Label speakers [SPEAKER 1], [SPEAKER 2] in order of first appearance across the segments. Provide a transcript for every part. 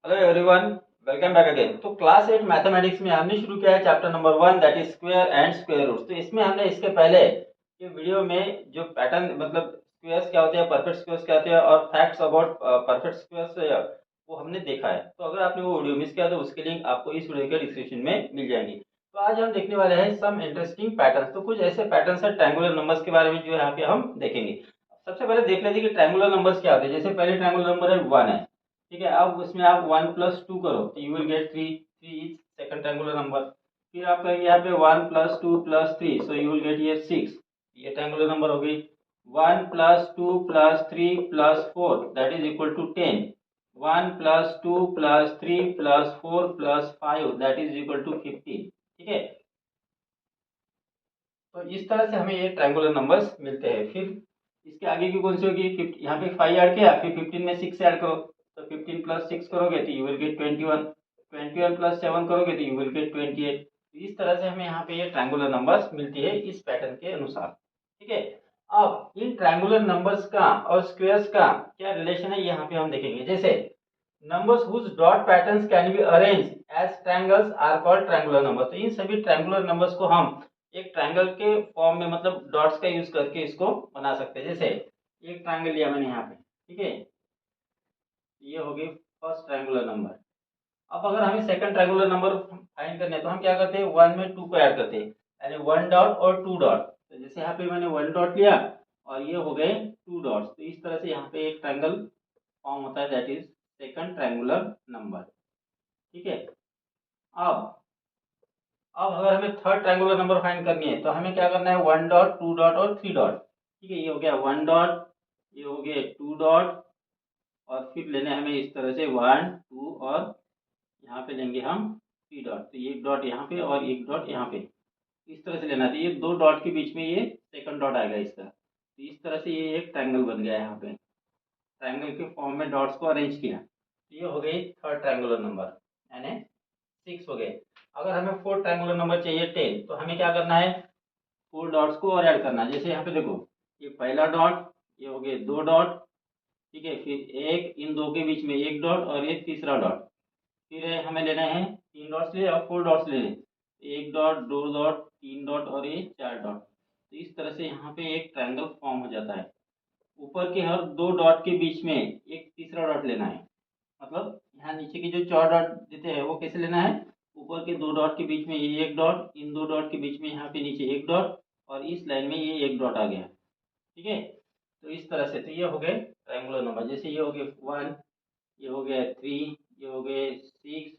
[SPEAKER 1] Hello everyone, welcome back again. तो class 8 mathematics में हमने शुरू किया है chapter number 1 that is square and square roots. तो इसमें हमने इसके पहले ये वीडियो में जो पैटर्न मतलब स्क्वायर्स क्या होते हैं, परफेक्ट स्क्वायर्स क्या होते हैं और फैक्ट्स अबाउट परफेक्ट स्क्वायर्स वो हमने देखा है। तो अगर आपने वो वीडियो मिस किया तो उसके लिंक आपको इस वीडियो के डिस्क्रिप्शन में मिल जाएंगी। तो आज हम देखने वाले हैं सम इंटरेस्टिंग पैटर्न्स। तो कुछ ऐसे पैटर्न्स है ट्रायंगुलर नंबर्स के बारे में जो यहाँ पे हम देखेंगे। सबसे पहले देख लेते हैं कि ट्रायंगुलर नंबर्स क्या होते हैं। जैसे पहले ट्रायंगुलर नंबर है 1 है, ठीक है। अब उसमें आप 1+2 करो तो you will get 3, 3 is second triangular number. फिर आप कहेंगे यहाँ पे 1+2+3 सो यू विल गेट ये 6, ये ट्रायंगुलर नंबर हो गई। 1+2+3+4 that is equal to 10। 1+2+3+4+5 that is equal to 15, ठीक है। तो इस तरह से हमें ये ट्रायंगुलर नंबर्स मिलते हैं। फिर इसके आगे की कौन सी होगी, यहाँ पे 5 ऐड किया, फिर 15 में 6 ऐड करो तो 15+6 करोगे तो यू विल गेट 21। 21+7 करोगे तो यू विल गेट 28। इस तरह से हमें यहाँ पे ये ट्रायंगुलर नंबर्स मिलती है इस पैटर्न के अनुसार, ठीक है। अब इन ट्रायंगुलर नंबर्स का और स्क्वायर्स का क्या रिलेशन है यहाँ पे हम देखेंगे। जैसे numbers whose dot patterns can be arranged as triangles are called triangular numbers। तो इन सभी ट्रायंगुलर नंबर्स को हम एक ट्रायंगल के फॉर्म में मतलब डॉट्स का यूज करके इसको बना सकते हैं। जैसे एक ट्रायंगल लिया मैंने यहाँ पे, ठीक है, ये हो गई फर्स्ट ट्रायंगुलर नंबर। अब अगर हमें सेकंड ट्रायंगुलर नंबर फाइंड करने हैं तो हम क्या करते हैं, 1 में 2 को ऐड करते हैं, यानी 1 डॉट और 2 डॉट। तो जैसे यहाँ पे मैंने 1 डॉट लिया और ये हो गए 2 डॉट्स। तो इस तरह से यहाँ पे एक ट्रायंगल फॉर्म होता है that is second triangular number, ठीक है। अब अब अगर हमें थर्ड ट्रायंगुलर नंबर फाइंड करनी है तो हमें क्या करना है, 1 डॉट 2 डॉट और 3 डॉट, ठीक है। ये हो गया 1 डॉट, ये हो गया 2 डॉट और फिर लेने हमें इस तरह से 1 2 और यहाँ पे लेंगे हम 3 डॉट। तो एक डॉट यहाँ पे और एक डॉट यहाँ पे, इस तरह से लेना चाहिए। दो डॉट के बीच में ये सेकंड डॉट आएगा इसका। तो इस तरह से ये एक ट्रायंगल बन गया है। यहाँ पे ट्रायंगल के फॉर्म में डॉट्स को अरेंज किया तो ये हो गई थर्ड ट्रायंगुलर नंबर, यानी 6 हो गए। अगर हमें फोर्थ ट्रायंगुलर नंबर चाहिए 10 तो हमें क्या करना है, 4 डॉट्स को और ऐड करना है। जैसे यहाँ पे देखो, ये पहला डॉट, ये हो गए 2 डॉट, ठीक है। फिर एक इन दो के बीच में एक डॉट और एक तीसरा डॉट। फिर हमें लेना है 3 डॉट्स ले और 4 डॉट्स ले लें, एक डॉट 2 डॉट 3 डॉट और ये 4 डॉट। तो इस तरह से यहाँ पे एक ट्रायंगल फॉर्म हो जाता है। ऊपर के हर दो डॉट के बीच में एक तीसरा डॉट लेना है। मतलब यहाँ नीचे के जो 4 डॉट देते हैं वो कैसे लेना है, ऊपर के दो डॉट के बीच में ये एक डॉट, इन दो डॉट के बीच में यहाँ पे नीचे एक डॉट और इस लाइन में ये एक डॉट आ गया, ठीक है। तो इस तरह से तो ये हो गए ट्रायंगुलर नंबर। जैसे ये हो गए 1, ये हो गया 3, ये हो गए 6,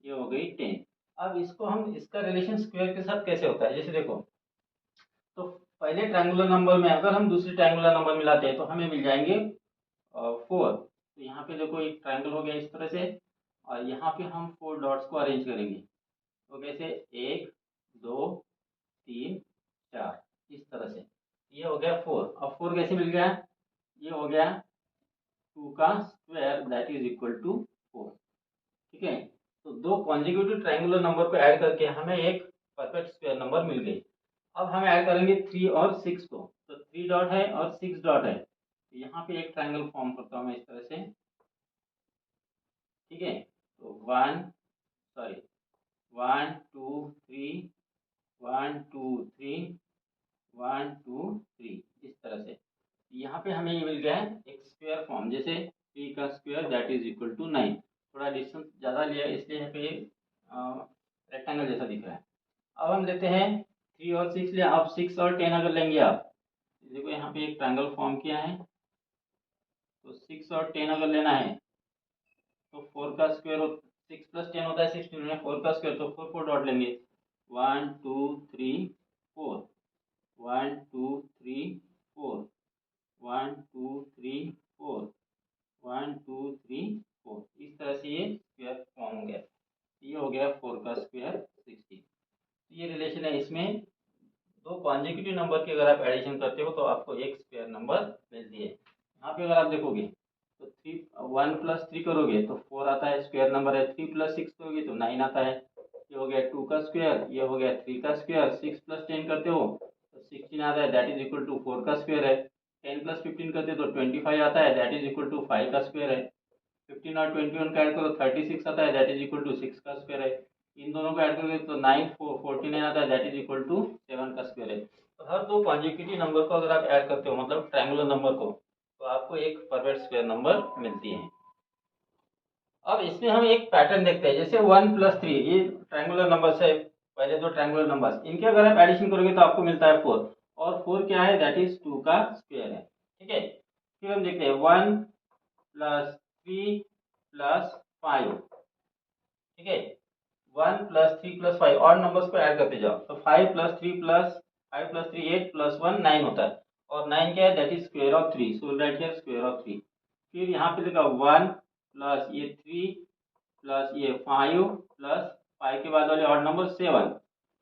[SPEAKER 1] ये हो गई 10। अब इसको हम इसका रिलेशन स्क्वायर के साथ कैसे होता है, जैसे देखो, तो पहले ट्रायंगुलर नंबर में अगर हम दूसरी ट्रायंगुलर नंबर मिलाते हैं तो हमें मिल जाएंगे 4। तो यहाँ पे देखो एक ट्रायंगल हो गया इस तरह से और यहाँ पे हम 4 डॉट्स को अरेंज करेंगे। तो कैसे, 1 2 3 4, इस तरह से ये हो गया 4। अब 4 कैसे मिल गया, ये हो गया 2 का square that is equal to 4, ठीक है। तो दो कॉन्जिक्यूटिव ट्रायंगुलर नंबर को ऐड करके हमें एक परफेक्ट स्क्वायर नंबर मिल गई। अब हम ऐड करेंगे 3 और 6 को। तो 3 डॉट है और 6 डॉट है, तो यहाँ पे एक ट्रायंगल फॉर्म करता हूँ मैं इस तरह से, ठीक है। तो 1 2 3, 1 2 3, 1 2 3, इस तरह से यहाँ पे हमें ये मिल गया है एक स्क्वायर फॉर्म। जैसे 3 का square that is equal to 9। थोड़ा डिस्टेंस ज़्यादा लिया है इसलिए यहाँ पे रेक्टेंगल जैसा दिख रहा है। अब हम लेते हैं 3 और 6 लिया। अब 6 और 10 अगर लेंगे आप, देखो यहाँ पे एक ट्रायंगल फॉर्म किया है। तो 6 और 10 अगर लेना है तो 4 का स्क्वायर 6 प्लस 10 होता है 16 में, 4 का स्क्वायर तो 4 4 डॉट लेंगे। 1 2 3 4, 1 2 3 4, 1 2 3 4, 1 2 3 4, इस तरह से ये स्क्वायर फॉर्म हो गया। ये हो गया 4 का स्क्वायर 16। ये रिलेशन है। इसमें दो कॉन्जिक्यूटिव नंबर की अगर आप एडिशन करते हो तो आपको एक स्क्वायर नंबर मिलती है। यहाँ पे अगर आप देखोगे तो 3 1+3 करोगे तो 4 आता है, स्क्वायर नंबर है। 3+6 करोगे तो 9 आता है। ये हो गया 2 का स्क्वायर, ये हो गया 3 का स्क्वायर। 6+10 करते हो तो 16 आता है दैट इज इक्वल टू 4 का स्क्वायर है। 10+15 करते हो तो 25 आता है दैट इज इक्वल टू 5 का स्क्वायर है। 15 और 21 का ऐड करो 36 आता है, दैट इज इक्वल टू 6 का स्क्वायर है। इन दोनों को ऐड करोगे तो 9 49 आता है, दैट इज इक्वल टू 7 का स्क्वायर है। तो हर दो कॉन्जिक्यूटिव नंबर को अगर आप ऐड करते हो, मतलब ट्रायंगुलर नंबर को, तो आपको एक परफेक्ट स्क्वायर नंबर मिलती है। अब इसमें हम एक पैटर्न देखते हैं, जैसे 1 प्लस 3, ये ट्रायंगुलर नंबर्स है, पहले दो ट्रायंगुलर नंबर्स, इनके अगर आप एडिशन करोगे तो आपको मिलता है 4, और 4 क्या है, दैट इज 2 का स्क्वायर है। ठीक है, फिर हम देखते हैं 1 प्लस 3 प्लस 5। ठीक है, 1 प्लस 3 प्लस 5, और नंबर्स को ऐड करते जाओ, तो 5 प्लस 3 प्लस 5 प्लस 3 8 प्लस 1 9 होता है, और 9 क्या है, that is square of 3, so right here square of 3। फिर यहाँ पे लिखा 1 प्लस ये 3 प्लस ये 5 प्लस 5 के बाद वाले ऑड नंबर 7,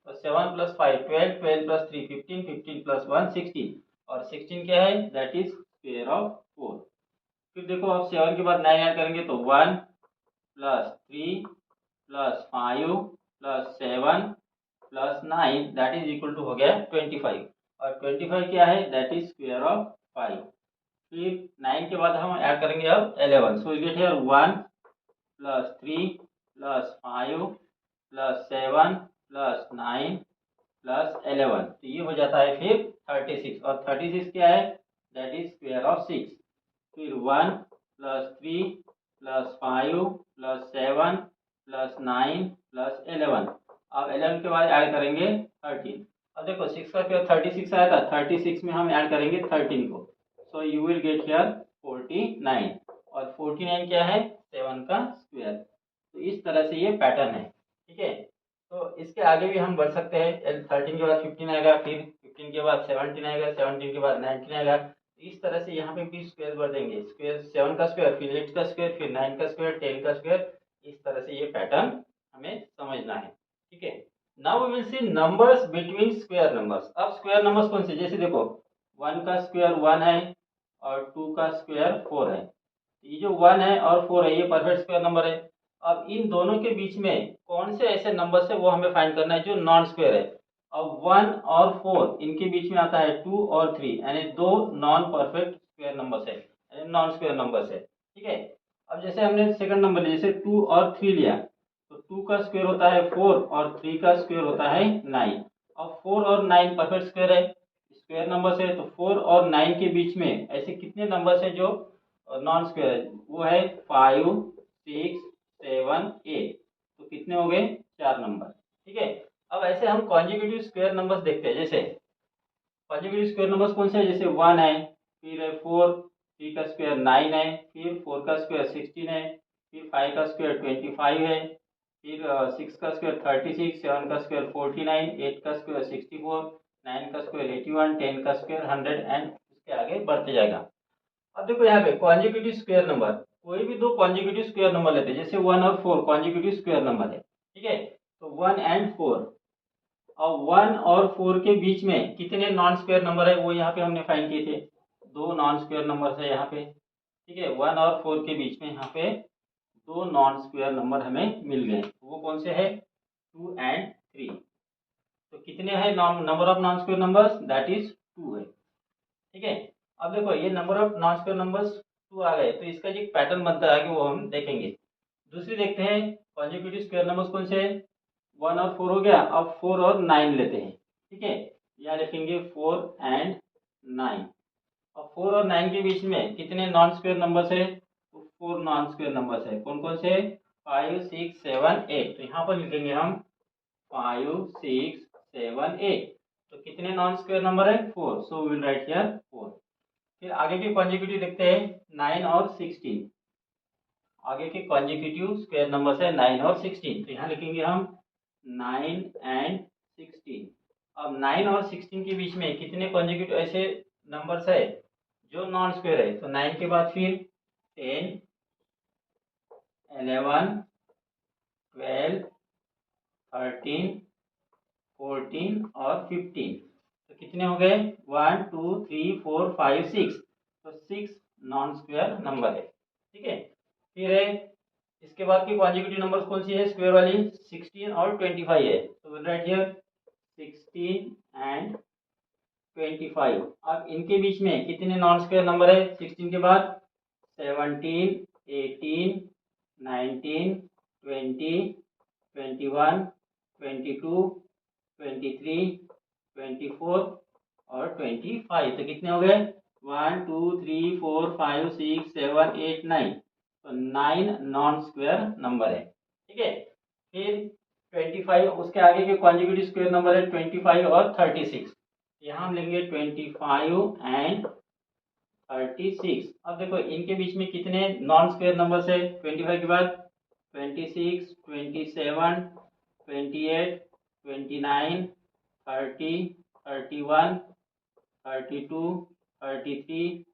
[SPEAKER 1] तो 7 प्लस 5 12, 12 प्लस 3 15, 15 प्लस 1 16, और 16 क्या है, दैट इज स्क्वायर ऑफ 4। फिर देखो अब 7 के बाद 9 ऐड करेंगे तो 1 plus 3 plus 5 plus 7 plus 9, that is equal to हो गया 25, और 25 क्या है, दैट इज स्क्वायर ऑफ 5। फिर 9 के बाद हम ऐड करेंगे अब 11, so we get here 1 plus 3 plus 5 plus 7 plus 9 plus 11, तो ये हो जाता है फिर 36, और 36 क्या है, दैट इज स्क्वायर ऑफ 6। फिर 1 plus 3 plus 5 plus 7 plus 9 plus 11, अब 11 के बाद ऐड करेंगे 13। अब देखो 6 का स्क्वायर 36 आया था, 36 में हम ऐड करेंगे 13 को, so you will get here 49, और 49 क्या है, 7 का स्क्वायर। तो इस तरह से ये पैटर्न है। ठीक है, तो इसके आगे भी हम बढ़ सकते हैं, 13 के बाद 15 आएगा, फिर 15 के बाद 17 आएगा, 17 के बाद 19 आएगा, इस तरह से यहाँ पे भी स्क्वायर बढ़ देंगे, स्क्वायर 7 का स्क्वायर, फिर 8 का स्क्वायर, फिर 9 का स्क्वायर, 10 का स्क्वायर, इस तरह से ये पैटर्न हमें समझना है। ठीक है, now we will see numbers between square numbers. अब स्क्वायर नंबर्स कौन से, जैसे देखो 1 का स्क्वायर 1 है और 2 का स्क्वायर 4 है, ये जो 1 है और 4 है ये परफेक्ट स्क्वायर नंबर है। अब इन दोनों के बीच में कौन से ऐसे नंबर है वो हमें फाइंड करना है जो नॉन स्क्वायर है। अब 1 और 4 इनके बीच में आता है 2 और 3, यानी दो नॉन परफेक्ट स्क्वायर नंबर्स है, यानी नॉन स्क्वायर नंबर्स है। ठीक है, अब जैसे हमने सेकंड नंबर लिया, जैसे 2 और 3 लिया, तो 2 का स्क्वायर होता है 4 और 3 का स्क्वायर होता है 9। अब 4 और 9 परफेक्ट स्क्वायर है, स्क्वायर नंबर्स है, तो 4 और 9 के बीच में ऐसे कितने नंबर्स है जो नॉन स्क्वायर है, वो है 5 6 7 8, तो कितने हो गए, 4 नंबर। ठीक है, अब ऐसे हम कॉन्जिक्यूटिव स्क्वायर नंबर्स देखते हैं, जैसे कॉन्जिक्यूटिव स्क्वायर नंबर्स कौन से है, जैसे 1 है, फिर है 4, 3 का स्क्वायर 9 है, फिर 4 का स्क्वायर 16 है, फिर 5 का स्क्वायर 25 है, फिर 6 का स्क्वायर 36, 7 का स्क्वायर 49, 8 का स्क्वायर 64, 9 का स्क्वायर 81, 10 का स्क्वायर 100, एंड इसके आगे बढ़ते जाएगा। अब देखो यहाँ पे कॉन्जिक्यूटिव स्क्वायर नंबर, कोई भी दो कॉन्जिक्यूटिव स्क्वायर नंबर लेते हैं, जैसे 1 और 4 कॉन्जिक्यूटिव स्क्वायर नंबर है। ठीक है, तो 1 एंड 4, और 1 और 4 के बीच में कितने नॉन स्क्वायर नंबर है वो यहाँ पे हमने फाइंड किए थे, दो नॉन स्क्वायर नंबर है यहाँ पे। ठीक है, 1 और 4 के बीच में यहाँ पे दो नॉन स्क्वायर नंबर हमें मिल गए, वो कौन से है, 2 एंड 3। तो कितने हैं number of non square numbers, that is 2 है। ठीक है, अब देखो ये number of non square numbers 2 आ गए, तो इसका जो पैटर्न बनता है आगे वो हम देखेंगे। दूसरी देखते हैं कॉन्जिक्यूटिव स्क्वायर नंबर्स कौन से, 1 और 4 हो गया, अब 4 और 9 लेते हैं। ठीक है, यहाँ लिखेंगे 4 एंड 9। अब 4 और 9 के बीच में कितने नॉन स्क्वायर नंबर्स है, तो 4 नॉन स्क्वायर नंबर्स है, कौन कौन से, 5 6 7 8, तो यहाँ पर लिखेंगे हम 5 6 7 8, तो कितने नॉन स्क्वायर नंबर है, 4, सो विल राइट हियर 4। फिर आगे के कॉन्जिक्यूटिव देखते हैं 9 और 16, आगे के कॉन्जिक्यूटिव स्क्वायर नंबर्स है 9 और 16, तो यहाँ लिखेंगे हम 9 एंड 16। अब 9 और 16 के बीच में कितने कॉन्जिक्यूटिव ऐसे नंबर्स है जो नॉन स्क्वायर है, तो 9 के बाद फिर 10 11 12 13 14 और 15, तो कितने हो गए, 1 2 3 4 5 6, तो 6 नॉन स्क्वायर नंबर है। ठीक है, फिर है इसके बाद की कॉन्जिक्यूटिव नंबर्स कौन सी है स्क्वायर वाली, 16 और 25 है, तो विल राइट हियर 16 एंड 25। अब इनके बीच में कितने नॉन स्क्वायर नंबर है, 16 के बाद 17 18, 19, 20, 21, 22, 23, 24 और 25। तो कितने हो गए? 1 2 3 4 5 6 7 8 9। तो 9 नॉन स्क्वायर नंबर है। ठीक है, फिर 25, उसके आगे के कॉन्जिक्यूटिव स्क्वायर नंबर है 25 और 36। यहाँ हम लेंगे 25 एंड 36। अब देखो इनके बीच में कितने नॉन स्क्वायर नंबर्स है 25 के बाद? 26, 27, 28, 29, 30, 31, 32, 33,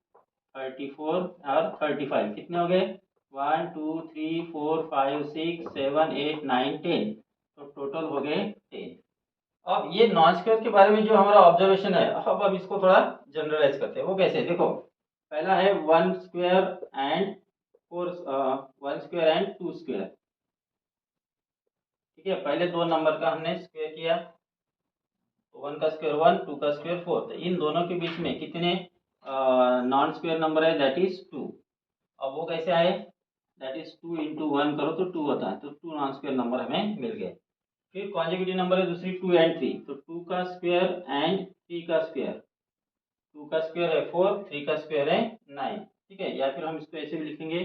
[SPEAKER 1] 34 और 35। कितने हो गए? 1 2 3 4 5 6 7 8 9 10। तो टोटल हो गए 10। अब ये नॉन स्क्वायर के बारे में जो हमारा ऑब्जर्वेशन है, अब इसको थोड़ा जनरलाइज करते हैं। वो कैसे? देखो, पहला है 1 square and 4, 1 square and 2 square. ठीक है, पहले दो नंबर का हमने स्क्वायर किया, तो 1 का स्क्वायर 1, 2 का स्क्वायर 4। तो इन दोनों के बीच में कितने नॉन स्क्वायर नंबर है? That is 2। अब वो कैसे आए? दैट इज 2 इंटू 1 करो तो 2 होता है, तो 2 नॉन स्क्वायर नंबर हमें मिल गए। फिर कॉन्जिक्यूटिव नंबर है दूसरी 2 एंड 3, तो 2 का स्क्वायर एंड 3 का स्क्वायर। 2 का स्क्वायर है 4, 3 का स्क्वायर है 9। ठीक है, या फिर हम इसको ऐसे भी लिखेंगे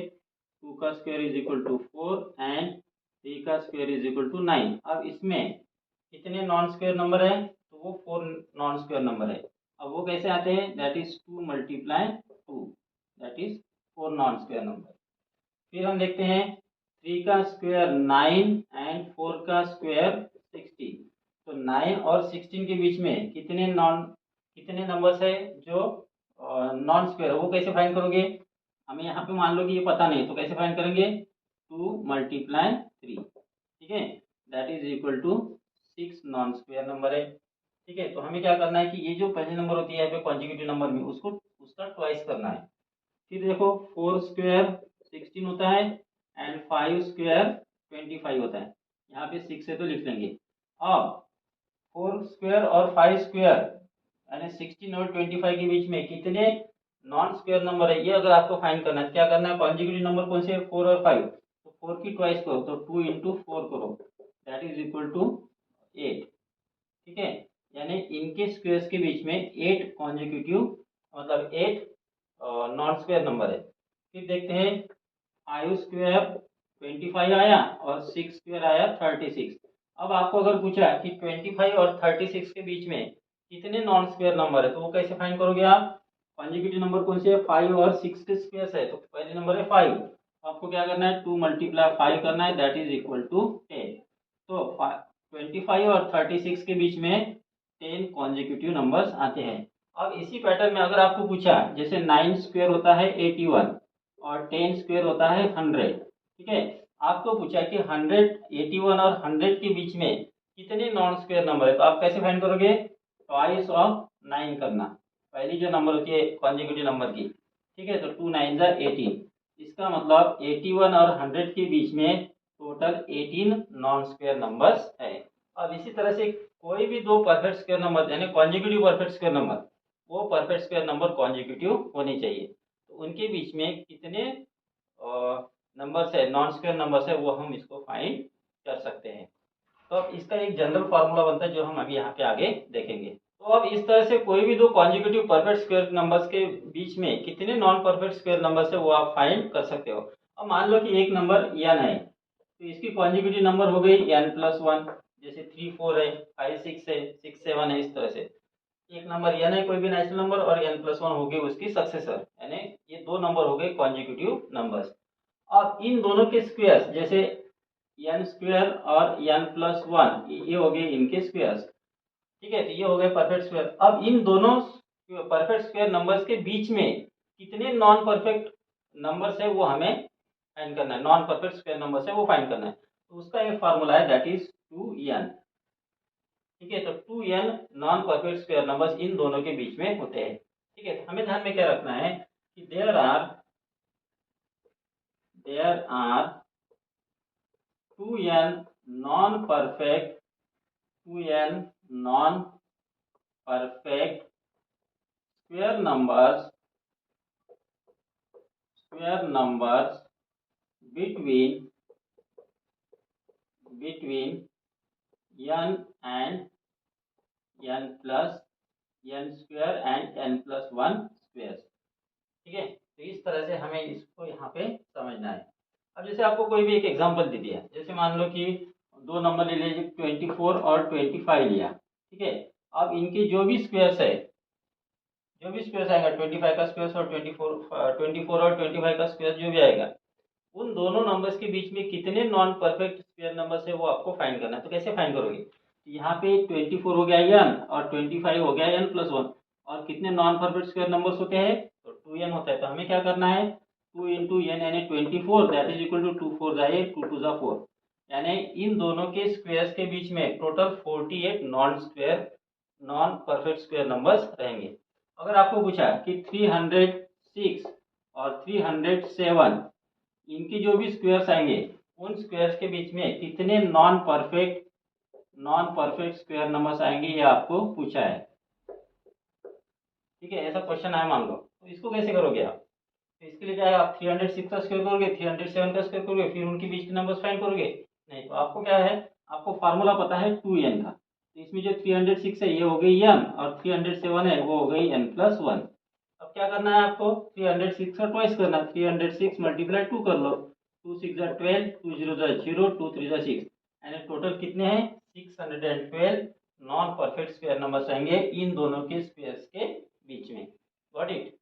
[SPEAKER 1] 2 का square is equal to 4 and 3 का स्क्वायर इज इक्वल टू 9। अब इसमें कितने नॉन स्क्वायर नंबर है? तो वो 4 नॉन स्क्वायर नंबर है। अब वो कैसे आते हैं? That is 2 multiply 2, that is 4 non square number. फिर हम देखते हैं 3 का स्क्वायर 9 एंड 4 का स्क्वायर 16। तो 9 और 16 के बीच में कितने नंबर्स है जो नॉन स्क्वायर है? वो कैसे फाइंड करोगे? हमें यहाँ पे मान लो कि ये पता नहीं, तो कैसे फाइंड करेंगे? 2 मल्टीप्लाई 3। ठीक है, that is equal to 6 non square number है। ठीक है, तो हमें क्या करना है कि ये जो पहले नंबर होती है कॉन्जिक्यूटिव नंबर में, उसको उसका ट्वाइस करना है। फिर देखो 4 स्क्वायर 16 होता है एंड 5 स्क्वायर 25 होता है। यहाँ पे 6 है तो लिख लेंगे। अब 4 स्क्वायर और 5 स्क्वायर यानी 16 और 25 के बीच में कितने नॉन स्क्वायर नंबर है, ये अगर आपको फाइंड करना है, क्या करना है? कॉन्जिक्यूटिव नंबर कौन से? 4 और 5। तो 4 की ट्वाइस करो, तो 2 इंटू 4 करो, दैट इज इक्वल टू 8। ठीक है, यानी इनके स्क्वायर्स के बीच में 8 कॉन्जिक्यूटिव मतलब 8 नॉन स्क्वायर नंबर है। फिर देखते हैं 5 स्क्वायर 25 आया और 6 स्क्वायर आया 36। अब आपको अगर पूछा कि 25 और 36 के बीच में कितने नॉन स्क्वायर नंबर है, तो वो कैसे फाइंड करोगे आप? कॉन्जिक्यूटिव नंबर कौन से है? 5 और 6 के स्क्वायर है, तो पहले नंबर है 5। आपको क्या करना है? 2 मल्टीप्लाई 5 करना है, दैट इज इक्वल टू 10। तो 25 और 36 के बीच में 10 कॉन्जिक्यूटिव नंबर्स आते हैं। अब इसी पैटर्न में अगर आपको पूछा, जैसे 9 स्क्वायर होता है 81 और 10 स्क्वायर होता है 100। ठीक है, आपको पूछा कि 100, 81 और 100 के बीच में कितने नॉन स्क्वायर नंबर है, तो आप कैसे फाइंड करोगे? ट्वाइस ऑफ 9 करना, पहली जो नंबर होती है कॉन्जिक्यूटिव नंबर की। ठीक है, तो 2 9 जा 18। इसका मतलब 81 और 100 के बीच में टोटल 18 नॉन स्क्वायर नंबर्स है। अब इसी तरह से कोई भी दो परफेक्ट स्क्वायर नंबर यानी कॉन्जिक्यूटिव परफेक्ट स्क्वायर नंबर, वो परफेक्ट स्क्वायर नंबर कॉन्जिक्यूटिव होने चाहिए। तो उनके बीच में कितने नंबर्स है, नॉन स्क्वायर नंबर्स है, वो हम इसको फाइंड कर सकते हैं। तो अब इसका एक जनरल फार्मूला बनता है जो हम अभी यहाँ पे आगे देखेंगे। तो अब इस तरह से कोई भी दो कॉन्जिक्यूटिव परफेक्ट स्क्वायर नंबर्स के बीच में कितने नॉन परफेक्ट स्क्वायर नंबर्स है वो आप फाइंड कर सकते हो। अब मान लो कि एक नंबर n है, तो इसकी कॉन्जिक्यूटिव नंबर हो गई n+1। जैसे 3 4 है, 5 6 है, 6 7 है, इस तरह से एक नंबर n है कोई भी नेचुरल नंबर और n+1 हो गई उसकी सक्सेसर, यानी ये दो नंबर हो गए कॉन्जिक्यूटिव नंबर्स। अब इन दोनों के स्क्वायर्स जैसे n स्क्वायर और n+1 ये हो गए इनके स्क्वायर्स। ठीक है, तो ये हो गए परफेक्ट स्क्वायर। अब इन दोनों परफेक्ट स्क्वायर नंबर्स के बीच में कितने नॉन परफेक्ट नंबर्स है वो हमें फाइंड करना है, नॉन परफेक्ट स्क्वायर नंबर्स है वो फाइंड करना है। तो उसका एक फार्मूला है दैट इज 2n। ठीक है, तो 2n non perfect square numbers in दोनों के बीच में होते हैं। ठीक है, तो हमें ध्यान में क्या रखना है कि there are 2n non perfect 2n non perfect square numbers between n and n plus n square and n plus one square. ठीक है, तो इस तरह से हमें इसको यहाँ पे समझना है। अब जैसे आपको कोई भी एक एग्जांपल दे दिया, जैसे मान लो कि दो नंबर ले लीजिए 24 और 25 लिया। ठीक है, अब इनके जो भी स्क्वायर्स है, जो भी स्क्वायर्स आएगा 25 का स्क्वायर और 24 और 25 का स्क्वायर जो भी आएगा, उन दोनों नंबर्स के बीच में कितने नॉन परफेक्ट स्क्वायर नंबर्स है वो आपको फाइंड करना है। तो कैसे फाइंड करोगे, यहाँ पे 24 हो गया n और 25 हो गया n प्लस वन, और कितने नॉन परफेक्ट स्क्वायर नंबर्स होते हैं, तो 2n होता है। तो हमें क्या करना है, 2 इंटू एन यानी 24, दैट इज इक्वल टू 2 4 जाए 2 2 जा 4, यानी इन दोनों के स्क्वायर्स के बीच में total 48 non perfect square numbers रहेंगे। अगर आपको पूछा कि 306 और 307 इनके जो भी स्क्वायर्स आएंगे, उन स्क्वायर्स के बीच में कितने नॉन परफेक्ट स्क्वायर नंबर्स आएंगे, ये आपको पूछा है। ठीक है, ऐसा क्वेश्चन है मान लो, तो इसको कैसे करोगे आप, तो इसके लिए क्या है, आप 306 का स्क्वायर करोगे, 307 का स्क्वायर करोगे, फिर उनके बीच के नंबर्स फाइंड करोगे, नहीं तो आपको क्या है, आपको फार्मूला पता है 2n का। तो इसमें जो 306 है ये हो गई n, और 307 है वो हो गई n प्लस वन। अब क्या करना है आपको, 306 का ट्वाइस करना, 306 मल्टीप्लाई 2 कर लो, 2 6 जा 12, 2 0 जा 0, 2 3 जा 6, यानी टोटल कितने हैं 612 नॉन परफेक्ट स्क्वायर नंबर्स आएंगे इन दोनों के स्क्वायर्स के बीच में। Got it.